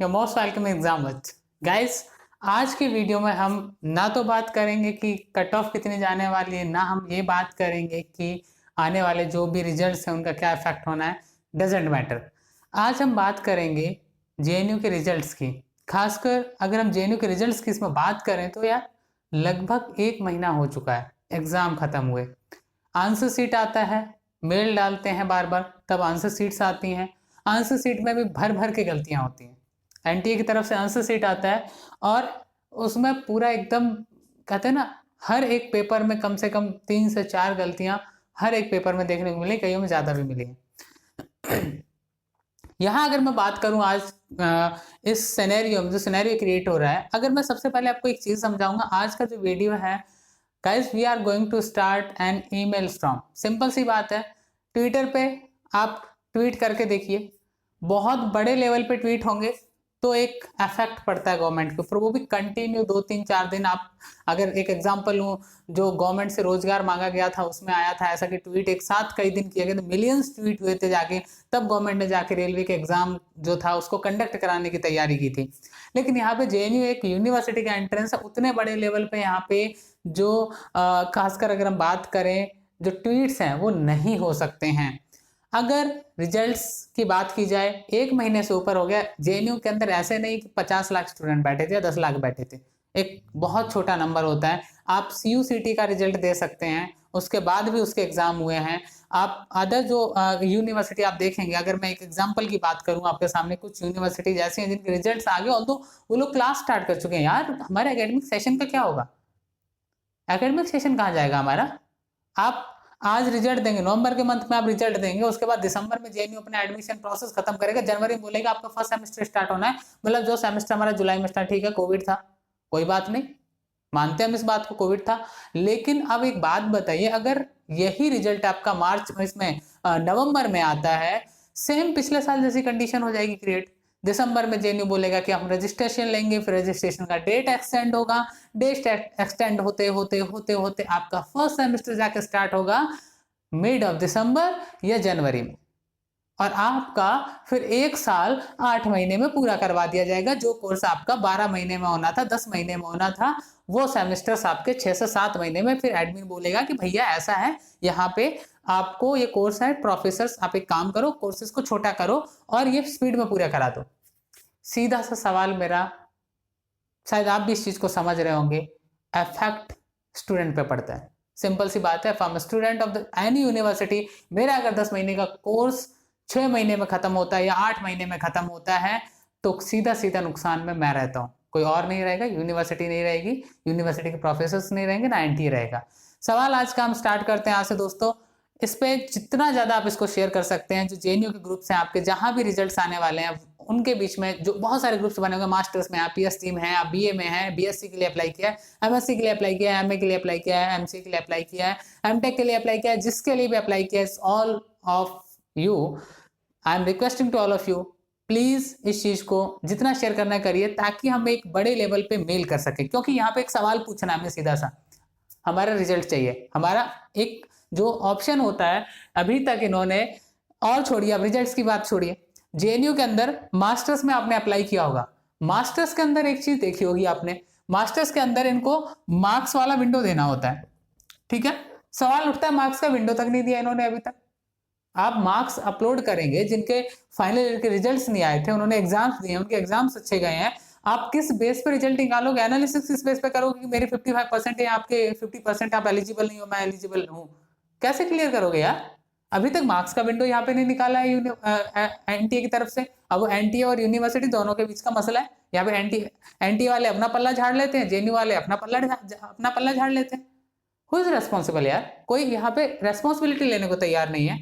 Your most welcome exam with guys. आज की video में हम ना तो बात करेंगे कि कट ऑफ कितनी जाने वाली है, ना हम ये बात करेंगे कि आने वाले जो भी रिजल्ट्स हैं उनका क्या इफेक्ट होना है। Doesn't matter. आज हम बात करेंगे जेएनयू के रिजल्ट्स की। खासकर अगर हम जेएनयू के रिजल्ट्स की इसमें बात करें तो यार लगभग 1 महीना हो चुका है एग्जाम खत्म हुए। आंसर सीट आता है, मेल डालते हैं बार बार, तब आंसर सीट्स आती हैं। आंसर सीट में भी भर भर के गलतियां होती हैं। एनटीए की तरफ से आंसर सीट आता है और उसमें पूरा एकदम कहते हैं ना, हर एक पेपर में कम से कम 3 से 4 गलतियां हर एक पेपर में देखने को मिली, कईयों में ज़्यादा भी मिली हैं। यहाँ अगर मैं बात करूँ आज इस सिनेरियो में जो सिनेरियो क्रिएट हो रहा है, अगर मैं सबसे पहले आपको एक चीज़ समझाऊंगा। आज का जो वीडियो है guys, we are going to start an email storm. Simple सी बात है, ट्विटर पे आप ट्वीट करके देखिए, बहुत बड़े लेवल पे ट्वीट होंगे तो एक इफेक्ट पड़ता है गवर्नमेंट के ऊपर, वो भी कंटिन्यू 2 3 4 दिन। आप अगर एक एग्जांपल लूँ, जो गवर्नमेंट से रोजगार मांगा गया था उसमें आया था ऐसा कि ट्वीट एक साथ कई दिन किए गए, तो मिलियंस ट्वीट हुए थे जाके, तब गवर्नमेंट ने जाके रेलवे के एग्जाम जो था उसको कंडक्ट कराने की तैयारी की थी। लेकिन यहाँ पे जेएनयू एक यूनिवर्सिटी का एंट्रेंस है, उतने बड़े लेवल पे यहाँ पे जो खासकर अगर हम बात करें जो ट्वीट्स हैं वो नहीं हो सकते हैं। अगर रिजल्ट्स की बात की जाए, 1 महीने से ऊपर हो गया। जेएनयू के अंदर ऐसे नहीं कि 50 लाख स्टूडेंट बैठे थे या 10 लाख बैठे थे, एक बहुत छोटा नंबर होता है। आप सीयूसीटी का रिजल्ट दे सकते हैं, उसके बाद भी उसके एग्जाम हुए हैं। आप अदर जो यूनिवर्सिटी आप देखेंगे, अगर मैं एक एग्जांपल की बात करूं आपके सामने, कुछ यूनिवर्सिटी ऐसी हैं जिनके रिजल्ट्स आ गए, ऑल्दो वो लोग क्लास स्टार्ट कर चुके हैं। यार हमारे एकेडमिक सेशन का क्या होगा? एकेडमिक सेशन कहाँ जाएगा हमारा? आप आज रिजल्ट देंगे, नवंबर के मंथ में आप रिजल्ट देंगे, उसके बाद दिसंबर में जेएनयू अपना एडमिशन प्रोसेस खत्म करेगा, जनवरी में बोलेगा आपका फर्स्ट सेमेस्टर स्टार्ट होना है। मतलब जो सेमेस्टर हमारा जुलाई में स्टार्ट, ठीक है कोविड था, कोई बात नहीं, मानते हैं हम इस बात को, कोविड था। लेकिन अब एक बात बताइए, अगर यही रिजल्ट आपका मार्च इसमें नवंबर में आता है, सेम पिछले साल जैसी कंडीशन हो जाएगी क्रिएट। दिसंबर में जेएनयू बोलेगा कि हम रजिस्ट्रेशन लेंगे, फिर रजिस्ट्रेशन का डेट एक्सटेंड होगा, डेट एक्सटेंड होते होते होते होते आपका फर्स्ट सेमेस्टर जाके स्टार्ट होगा मिड ऑफ दिसंबर या जनवरी में, और आपका फिर 1 साल 8 महीने में पूरा करवा दिया जाएगा। जो कोर्स आपका 12 महीने में होना था, 10 महीने में होना था, वो सेमेस्टर्स आपके 6 से 7 महीने में। फिर एडमिन बोलेगा कि भैया ऐसा है, यहाँ पे आपको ये कोर्स है, प्रोफेसर आप एक काम करो, कोर्सेज को छोटा करो और ये स्पीड में पूरा करा दो। सीधा सा सवाल मेरा, शायद आप भी इस चीज को समझ रहे होंगे, इफेक्ट स्टूडेंट पे पड़ता है। सिंपल सी बात है, from student of the any university, मेरा अगर 10 महीने का कोर्स 6 महीने में खत्म होता है या 8 महीने में खत्म होता है, तो सीधा सीधा नुकसान में मैं रहता हूँ, कोई और नहीं रहेगा। यूनिवर्सिटी नहीं रहेगी, यूनिवर्सिटी के प्रोफेसर नहीं रहेंगे, ना एनटीए रहेगा। सवाल आज का हम स्टार्ट करते हैं आज से दोस्तों। इस पे जितना ज्यादा आप इसको शेयर कर सकते हैं, जो जेएनयू के ग्रुप्स हैं आपके, जहां भी रिजल्ट्स आने वाले हैं उनके बीच में जो बहुत सारे ग्रुप्स बने होंगे, मास्टर्स में आप पीएचडी में हैं, आप बीए में हैं, बीएससी के लिए अप्लाई किया है, एमएससी के लिए अप्लाई किया है, एमए के लिए अप्लाई किया है, एमसी के लिए अप्लाई किया है, एमटेक के लिए अप्लाई किया है, जिसके लिए भी अप्लाई किया है, all of you, I am requesting to all of you, please इस चीज को जितना शेयर करना करिए, ताकि हम एक बड़े लेवल पे मेल कर सके। क्योंकि यहाँ पे एक सवाल पूछना है हमें सीधा सा, हमारा रिजल्ट चाहिए, हमारा एक जो ऑप्शन होता है। अभी तक इन्होंने, और छोड़िए अब रिजल्ट्स की बात छोड़िए, जेएनयू के अंदर मास्टर्स में आपने अप्लाई किया होगा, मास्टर्स के अंदर एक चीज देखी होगी आपने, मास्टर्स के अंदर इनको मार्क्स वाला विंडो देना होता है, ठीक है। सवाल उठता है, मार्क्स का विंडो तक नहीं दिया इन्होंने अभी तक। आप मार्क्स अपलोड करेंगे, जिनके फाइनल ईयर के रिजल्ट्स नहीं आए थे, उन्होंने एग्जाम्स दिए, उनके एग्जाम्स अच्छे गए हैं, आप किस बेस पे रिजल्ट निकालोगे? एनालिसिस किस बेस पे करोगे कि मेरे 55% है, आपके 50% आप एलिजिबल नहीं हो, मैं एलिजिबल हूँ? कैसे क्लियर करोगे यार? अभी तक मार्क्स का विंडो यहाँ पे नहीं निकाला है एनटीए की तरफ से। अब वो एनटीए और यूनिवर्सिटी दोनों के बीच का मसला है। यहाँ पे एनटीए वाले अपना पल्ला झाड़ लेते हैं, जेएनयू वाले अपना पल्ला झाड़ लेते हैं। हु इज रेस्पॉन्सिबल यार? कोई यहाँ पे रेस्पॉन्सिबिलिटी लेने को तैयार नहीं है।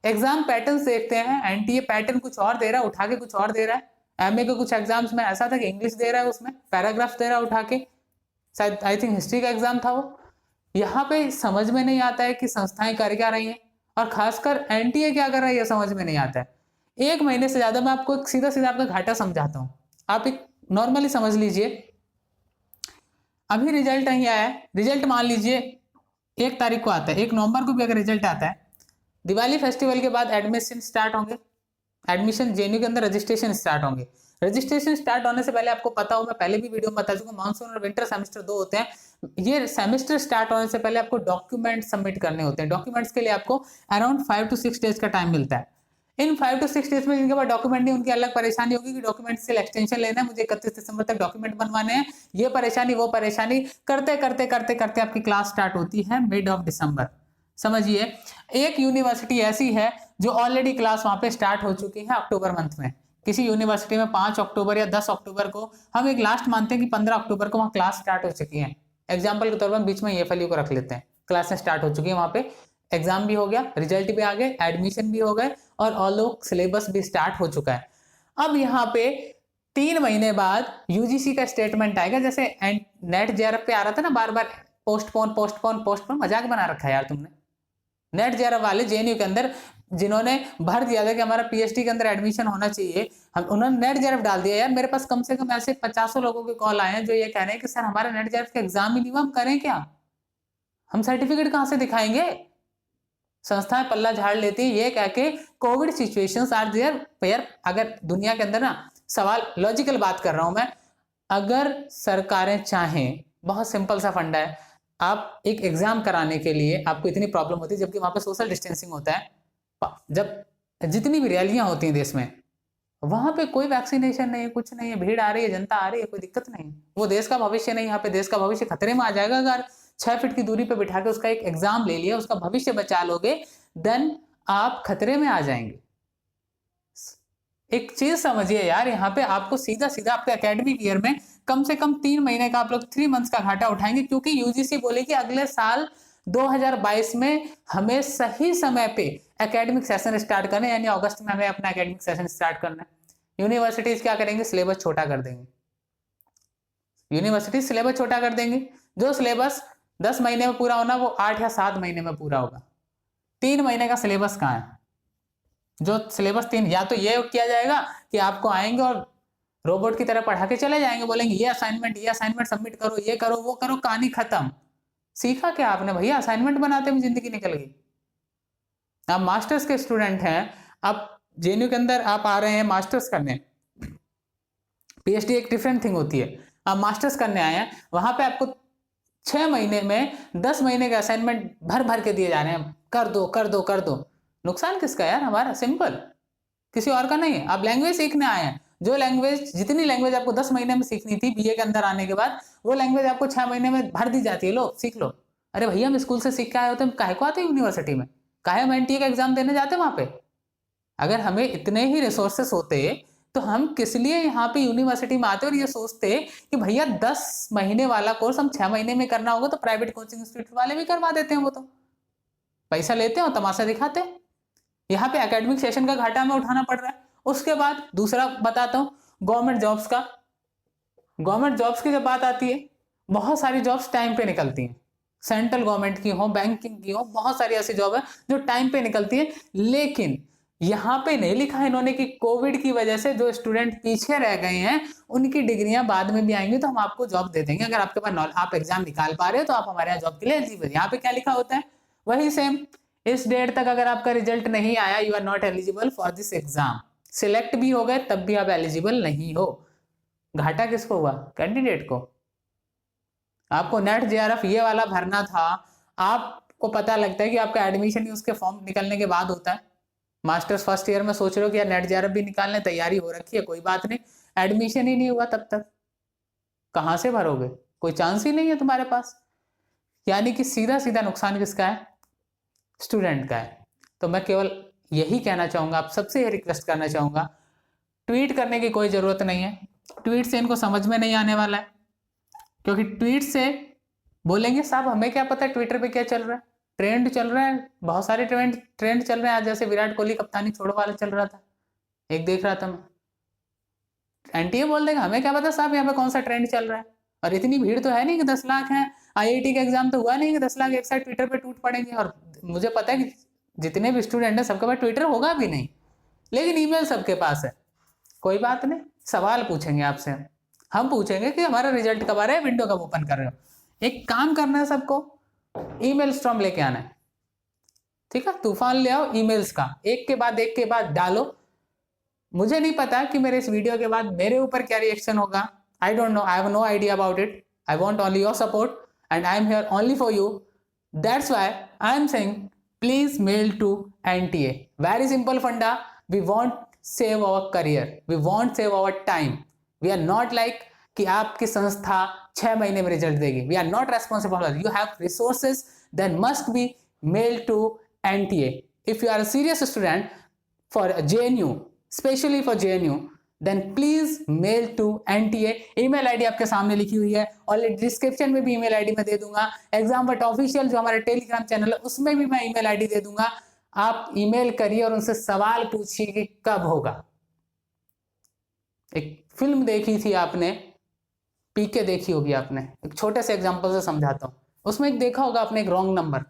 एग्जाम पैटर्न देखते हैं, एनटीए पैटर्न कुछ और दे रहा है, उठा के कुछ और दे रहा है। एमए के कुछ एग्जाम्स में ऐसा था कि इंग्लिश दे रहा है, उसमें पैराग्राफ दे रहा है उठा के, शायद आई थिंक हिस्ट्री का एग्जाम था वो। यहाँ पे समझ में नहीं आता है कि संस्थाएं कर क्या रही हैं, और खासकर एनटीए क्या कर रहा है ये समझ में नहीं आता है। 1 महीने से ज्यादा मैं आपको सीधा सीधा आपका घाटा समझाता हूँ, आप एक नॉर्मली समझ लीजिए। अभी रिजल्ट नहीं आया है, रिजल्ट मान लीजिए 1 तारीख को आता है, 1 नवंबर को भी अगर रिजल्ट आता है, दिवाली फेस्टिवल के बाद एडमिशन स्टार्ट होंगे, एडमिशन जेएनयू के अंदर रजिस्ट्रेशन स्टार्ट होंगे। रजिस्ट्रेशन स्टार्ट होने से पहले आपको पता हो, मैं पहले भी वीडियो में बता चुका हूं, मानसून और विंटर सेमेस्टर 2 होते हैं। ये सेमेस्टर स्टार्ट होने से पहले आपको डॉक्यूमेंट सबमिट करने होते हैं। डॉक्यूमेंट्स के लिए आपको अराउंड 5 to 6 डेज का टाइम मिलता है। इन 5 to 6 डेज में जिनके पास डॉक्यूमेंट नहीं, उनकी अलग परेशानी होगी कि डॉक्यूमेंट से एक्सटेंशन लेना है, मुझे 31 दिसंबर तक डॉक्यूमेंट बनवाने हैं, ये परेशानी वो परेशानी, करते करते करते करते आपकी क्लास स्टार्ट होती है मिड ऑफ दिसंबर। समझिए, एक यूनिवर्सिटी ऐसी है जो ऑलरेडी क्लास वहां पे स्टार्ट हो चुकी है अक्टूबर मंथ में। किसी यूनिवर्सिटी में 5 अक्टूबर या 10 अक्टूबर को, हम एक लास्ट मानते हैं कि 15 अक्टूबर को वहां क्लास स्टार्ट हो चुकी है। एग्जाम्पल के तौर पर बीच में EFLU को रख लेते हैं, क्लासें स्टार्ट हो चुकी है, वहां पे एग्जाम भी हो गया, रिजल्ट भी आ गए, एडमिशन भी हो गए और ऑल लोग सिलेबस भी स्टार्ट हो चुका है। अब यहाँ पे 3 महीने बाद UGC का स्टेटमेंट आएगा। जैसे नेट JRF पे आ रहा था ना बार बार पोस्टपोन पोस्टपोन पोस्टपोन, मजाक बना रखा है यार तुमने। नेट JRF वाले JNU के अंदर जिन्होंने भर दिया था कि हमारा PhD के अंदर एडमिशन होना चाहिए, हम उन्होंने नेट JRF डाल दिया। यार मेरे पास कम से कम ऐसे 50 लोगों के कॉल आए हैं जो ये कह रहे हैं कि सर हमारा नेट JRF का एग्जाम ही नहीं हुआ, हम करें क्या, हम सर्टिफिकेट कहां से दिखाएंगे। संस्थाएं पल्ला झाड़ लेती है ये कह के कोविड सिचुएशंस आर देयर। यार अगर दुनिया के अंदर ना, सवाल लॉजिकल बात कर रहा हूं मैं, अगर सरकारें चाहें, बहुत सिंपल सा फंडा है, आप एक एग्जाम कराने के लिए आपको इतनी प्रॉब्लम होती है, जबकि वहां पे सोशल डिस्टेंसिंग होता है, जब जितनी भी रैलियां होती हैं देश में, वहां पे कोई वैक्सीनेशन नहीं है, कुछ नहीं है, भीड़ आ रही है, जनता आ रही है, कोई दिक्कत नहीं है। वो देश का भविष्य नहीं, यहाँ पे देश का भविष्य खतरे में आ जाएगा। अगर 6 फीट की दूरी पे बिठा के उसका एक एग्जाम ले लिया, उसका भविष्य बचा लोगे, देन आप खतरे में आ जाएंगे। एक चीज समझिए यार, यहाँ पे आपको सीधा सीधा आपके एकेडमिक ईयर में कम से कम 3 महीने का, आप लोग 3 मंथ्स का घाटा उठाएंगे, क्योंकि यूजीसी बोले कि अगले साल 2022 में हमें सही समय पे एकेडमिक सेशन स्टार्ट करना है, यानी अगस्त में हमें अपना एकेडमिक सेशन स्टार्ट करना है। यूनिवर्सिटीज क्या करेंगे, सिलेबस छोटा कर देंगे। यूनिवर्सिटी सिलेबस छोटा कर देंगे, जो सिलेबस 10 महीने में पूरा होना वो 8 या 7 महीने में पूरा होगा। 3 महीने का सिलेबस कहाँ है, जो सिलेबस 3, या तो ये किया जाएगा कि आपको आएंगे और रोबोट की तरह पढ़ा के चले जाएंगे, बोलेंगे ये असाइनमेंट सबमिट करो, ये करो वो करो, कहानी खत्म। सीखा क्या आपने भैया, असाइनमेंट बनाते में जिंदगी निकल गई। आप मास्टर्स के स्टूडेंट हैं, आप JNU के अंदर आप आ रहे हैं मास्टर्स करने, PhD एक डिफरेंट थिंग होती है, आप मास्टर्स करने आए हैं, वहां पे आपको 6 महीने में 10 महीने के असाइनमेंट भर भर के दिए जा रहे हैं, कर दो कर दो कर दो। नुकसान किसका यार, हमारा, सिंपल, किसी और का नहीं है। आप लैंग्वेज सीखने आए हैं, जो लैंग्वेज, जितनी लैंग्वेज आपको 10 महीने में सीखनी थी BA के अंदर आने के बाद, वो लैंग्वेज आपको 6 महीने में भर दी जाती है, लो सीख लो। अरे भैया हम स्कूल से सीख के आए होते, हम काहे को आते यूनिवर्सिटी में, काहे हम NTA का एग्जाम देने जाते वहां पे। अगर हमें इतने ही रिसोर्सेस होते तो हम किस लिए यहाँ पे यूनिवर्सिटी में आते और ये सोचते कि भैया 10 महीने वाला कोर्स हम 6 महीने में करना होगा, तो प्राइवेट कोचिंग इंस्टीट्यूट वाले भी करवा देते हैं, वो तो पैसा लेते हैं और तमाशा दिखाते हैं। यहाँ पे एकेडमिक सेशन का घाटा हमें उठाना पड़ रहा है। उसके बाद दूसरा बताता हूँ, गवर्नमेंट जॉब्स का। गवर्नमेंट जॉब्स की जब बात आती है, बहुत सारी जॉब्स टाइम पे निकलती हैं, सेंट्रल गवर्नमेंट की हो, बैंकिंग की हो, बहुत सारी ऐसी जॉब है जो टाइम पे निकलती है। लेकिन यहाँ पे नहीं लिखा है इन्होंने कि कोविड की वजह से जो स्टूडेंट पीछे रह गए हैं उनकी डिग्रियां बाद में भी आएंगी, तो हम आपको जॉब दे देंगे, अगर आपके पास आप एग्जाम निकाल पा रहे हो तो आप हमारे यहाँ जॉब के लिए एलिजिबल। यहाँ पे क्या लिखा होता है, वही सेम, इस डेट तक अगर आपका रिजल्ट नहीं आया, you are not eligible for this exam. Select भी हो गए तब भी आप एलिजिबल नहीं हो। घाटा किसको हुआ, कैंडिडेट को। आपको नेट JRF ये वाला भरना था, आपको पता लगता है कि आपका एडमिशन ही उसके फॉर्म निकलने के बाद होता है। मास्टर्स फर्स्ट ईयर में सोच रहे हो कि यार नेट JRF भी निकालने, तैयारी हो रखी है, कोई बात नहीं, एडमिशन ही नहीं हुआ तब तक कहां से भरोगे, कोई चांस ही नहीं है तुम्हारे पास। यानी कि सीधा सीधा नुकसान किसका है, स्टूडेंट का है। तो मैं केवल यही कहना चाहूंगा, आप सबसे रिक्वेस्ट करना चाहूंगा, ट्वीट करने की कोई जरूरत नहीं है। ट्वीट से इनको समझ में नहीं आने वाला है, क्योंकि ट्वीट से बोलेंगे साहब हमें क्या पता ट्विटर पे क्या चल रहा है, ट्रेंड चल रहा है, बहुत सारे ट्रेंड चल रहे हैं। आज जैसे विराट कोहली कप्तानी छोड़ो वाला चल रहा था, एक देख रहा था मैं, NTA बोल देगा हमें क्या पता साहब यहाँ पे कौन सा ट्रेंड चल रहा है। और इतनी भीड़ तो है नहीं कि 10 लाख है, IIT का एग्जाम तो हुआ नहीं कि 10 लाख एक साथ ट्विटर पे टूट पड़ेंगे। और मुझे पता है कि जितने भी स्टूडेंट हैं सबके पास ट्विटर होगा भी नहीं, लेकिन ईमेल सबके पास है। कोई बात नहीं, सवाल पूछेंगे आपसे, हम पूछेंगे कि हमारा रिजल्ट कब आ रहा है, विंडो कब ओपन कर रहे हो। एक काम करना है सबको, ईमेल स्टॉर्म लेके आना है, ठीक है, तूफान ले आओ ईमेल्स का, एक के बाद डालो। मुझे नहीं पता कि मेरे इस वीडियो के बाद मेरे ऊपर क्या रिएक्शन होगा. I don't know, I have no idea about it. I want only your support and I am here only for you. That's why I am saying please mail to NTA. Very simple funda. We want save our career, we want save our time. We are not like कि आपकी संस्था 6 महीने में result देगी. We are not responsible. You have resources then must be mail to NTA. If you are a serious student for JNU, specially for JNU, then please mail to NTA. Email ID आपके सामने लिखी हुई है और description में भी email ID मैं दे दूंगा. एग्जामबट ऑफिशियल जो हमारा टेलीग्राम चैनल है उसमें भी मैं ईमेल आईडी दे दूंगा. आप ईमेल करिए और उनसे सवाल पूछिए कि कब होगा. एक फिल्म देखी थी आपने, PK देखी होगी आपने. एक छोटे से एग्जांपल से समझाता हूँ. उसमें एक देखा होगा आपने, एक रॉन्ग नंबर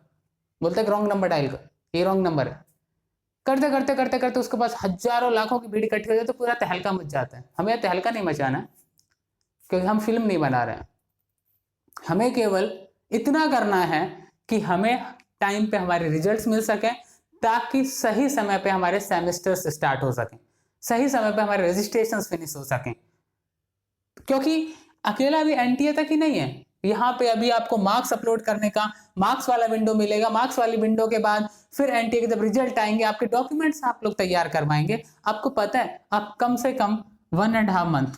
बोलते, रॉन्ग नंबर डायल कर, ये रॉन्ग नंबर है. करते करते करते करते उसके पास हजारों लाखों की भीड़ इकट्ठी हो जाए तो पूरा तहलका मच जाता है. हमें तहलका नहीं मचाना है क्योंकि हम फिल्म नहीं बना रहे हैं. हमें केवल इतना करना है कि हमें टाइम पे हमारे रिजल्ट्स मिल सके ताकि सही समय पे हमारे सेमेस्टर्स स्टार्ट हो सकें, सही समय पे हमारे रजिस्ट्रेशंस फिनिश हो सकें. क्योंकि अकेला अभी NTA तक ही नहीं है. यहाँ पे अभी आपको मार्क्स अपलोड करने का मार्क्स वाला विंडो मिलेगा. मार्क्स वाली विंडो के बाद फिर NTA के जब रिजल्ट आएंगे, आपके डॉक्यूमेंट्स आप लोग तैयार करवाएंगे. आपको पता है आप कम से कम 1.5 मंथ,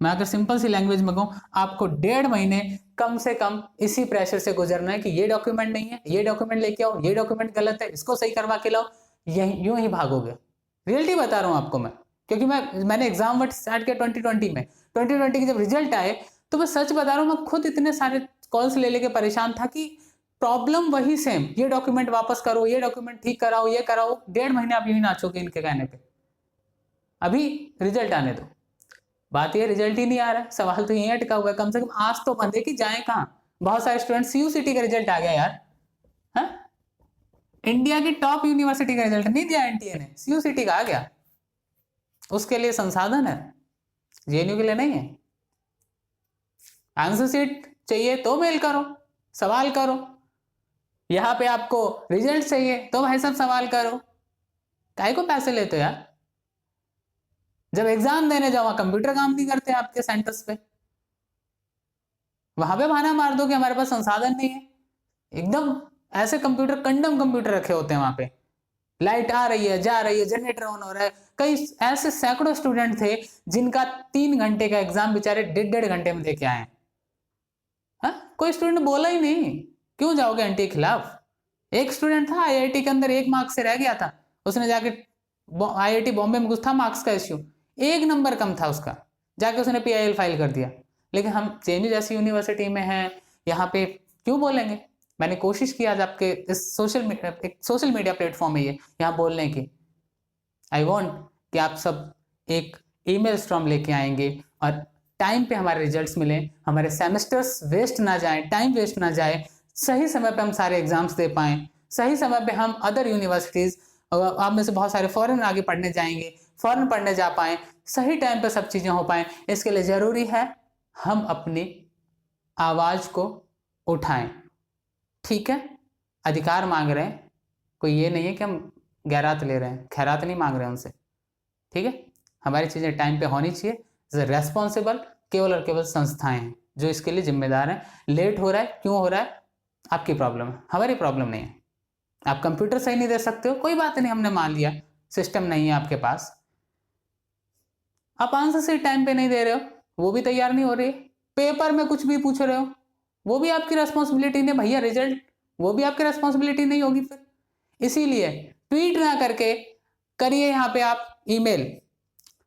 मैं अगर सिंपल सी लैंग्वेज में कहूँ, आपको 1.5 महीने कम से कम इसी प्रेशर से गुजरना है कि ये डॉक्यूमेंट नहीं है, ये डॉक्यूमेंट लेके आओ, ये डॉक्यूमेंट गलत है, इसको सही करवा के लाओ. यही यूं ही भागोगे. रियलिटी बता रहा हूं आपको मैं, क्योंकि मैंने एग्जाम वर्ड स्टार्ट किया 2020 में. 2020 के जब रिजल्ट आए तो मैं सच बता रहा हूँ, मैं खुद इतने सारे कॉल्स ले लेके परेशान था कि प्रॉब्लम वही सेम, ये डॉक्यूमेंट वापस करो, ये डॉक्यूमेंट ठीक कराओ, ये कराओ. 1.5 महीने आप यूं नाचोगे इनके कहने पे. अभी रिजल्ट आने दो. बात ये रिजल्ट ही नहीं आ रहा है, सवाल तो यही अटका हुआ है. कम से कम आज तो बंदे की जाए कहां. बहुत सारे स्टूडेंट CUCT का रिजल्ट आ गया यार. हाँ, इंडिया की टॉप यूनिवर्सिटी का रिजल्ट नहीं दिया NTA ने, CUCT का आ गया. उसके लिए संसाधन है, JNU के लिए नहीं है. आंसर शीट चाहिए तो मेल करो, सवाल करो. यहां पे आपको रिजल्ट चाहिए तो भाई साहब सवाल करो. काहे को पैसे लेते हो यार. जब एग्जाम देने जाओ, कंप्यूटर काम नहीं करते आपके सेंटर्स पे, वहां पे बहाना मार दो कि हमारे पास संसाधन नहीं है. एकदम ऐसे कंप्यूटर, कंडम कंप्यूटर रखे होते हैं वहां पे. लाइट आ रही है, जा रही है, जनरेटर ऑन हो रहा है. कई ऐसे सैकड़ों स्टूडेंट थे जिनका 3 घंटे का एग्जाम बेचारे 1.5 घंटे में देके आए. हाँ, कोई स्टूडेंट बोला ही नहीं. क्यों जाओगे NTA के खिलाफ. एक स्टूडेंट था IIT के अंदर 1 मार्क्स से रह गया था. उसने जाके IIT बॉम्बे में कुछ था मार्क्स का इश्यू, 1 नंबर कम था उसका, जाके उसने PIL फाइल कर दिया. लेकिन हम JNU जैसी यूनिवर्सिटी में हैं, यहाँ पे क्यों बोलेंगे. मैंने कोशिश की आज आपके इस सोशल मीडिया प्लेटफॉर्म है ये यहाँ बोलने की. आई वॉन्ट कि आप सब एक ईमेल स्टॉर्म लेके आएंगे और टाइम पे हमारे रिजल्ट्स मिलें, हमारे सेमेस्टर्स वेस्ट ना जाए, टाइम वेस्ट ना जाए, सही समय पे हम सारे एग्जाम्स दे पाएं, सही समय पे हम अदर यूनिवर्सिटीज, आप में से बहुत सारे फॉरेन आगे पढ़ने जाएंगे, फॉरेन पढ़ने जा पाएं, सही टाइम पे सब चीज़ें हो पाएं. इसके लिए ज़रूरी है हम अपनी आवाज़ को उठाएं. ठीक है, अधिकार मांग रहे हैं, कोई ये नहीं है कि हम गैरात ले रहे हैं, खैरात नहीं मांग रहे हैं उनसे. ठीक है, हमारी चीज़ें टाइम पे होनी चाहिए. रेस्पॉन्सिबल केवल और केवल संस्थाएं हैं जो इसके लिए जिम्मेदार हैं. लेट हो रहा है, क्यों हो रहा है, आपकी प्रॉब्लम है, हमारी प्रॉब्लम नहीं है. आप कंप्यूटर सही नहीं दे सकते हो, कोई बात नहीं, हमने मान लिया सिस्टम नहीं है आपके पास. आप आंसर से टाइम पे नहीं दे रहे हो, वो भी तैयार नहीं हो रही. पेपर में कुछ भी पूछ रहे हो, वो भी आपकी रेस्पॉन्सिबिलिटी नहीं भैया. रिजल्ट वो भी आपकी रेस्पॉन्सिबिलिटी नहीं होगी फिर. इसीलिए ट्वीट ना करके करिए यहाँ पे आप ईमेल.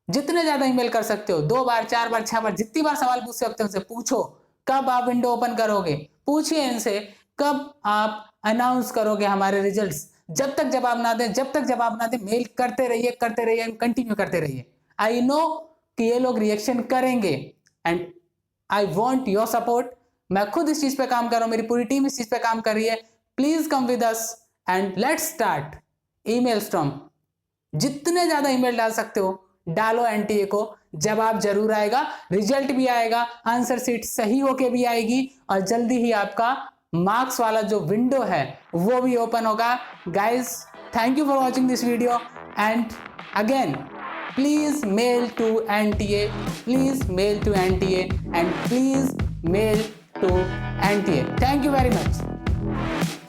जितने ज्यादा ईमेल कर सकते हो, 2 बार 4 बार 6 बार, जितनी बार सवाल पूछ सकते हो उनसे पूछो. कब आप विंडो ओपन करोगे, पूछिए इनसे. कब आप अनाउंस करोगे हमारे रिजल्ट्स. जब तक जवाब ना दें, जब तक जवाब ना दें, मेल करते रहिए, करते रहिए, कंटिन्यू करते रहिए. आई नो कि ये लोग रिएक्शन करेंगे and I want your support. मैं खुद इस चीज पे काम कर रहा हूं, मेरी पूरी टीम इस चीज पे काम कर रही है. Please come with us and let's start email storm. जितने ज्यादा ईमेल डाल सकते हो डालो NTA को. जवाब जरूर आएगा, रिजल्ट भी आएगा, आंसर शीट सही होके भी आएगी और जल्दी ही आपका मार्क्स वाला जो विंडो है वो भी ओपन होगा. Guys, thank you for watching this video and Again, please mail to NTA, please mail to NTA, and please mail to NTA. Thank you very much.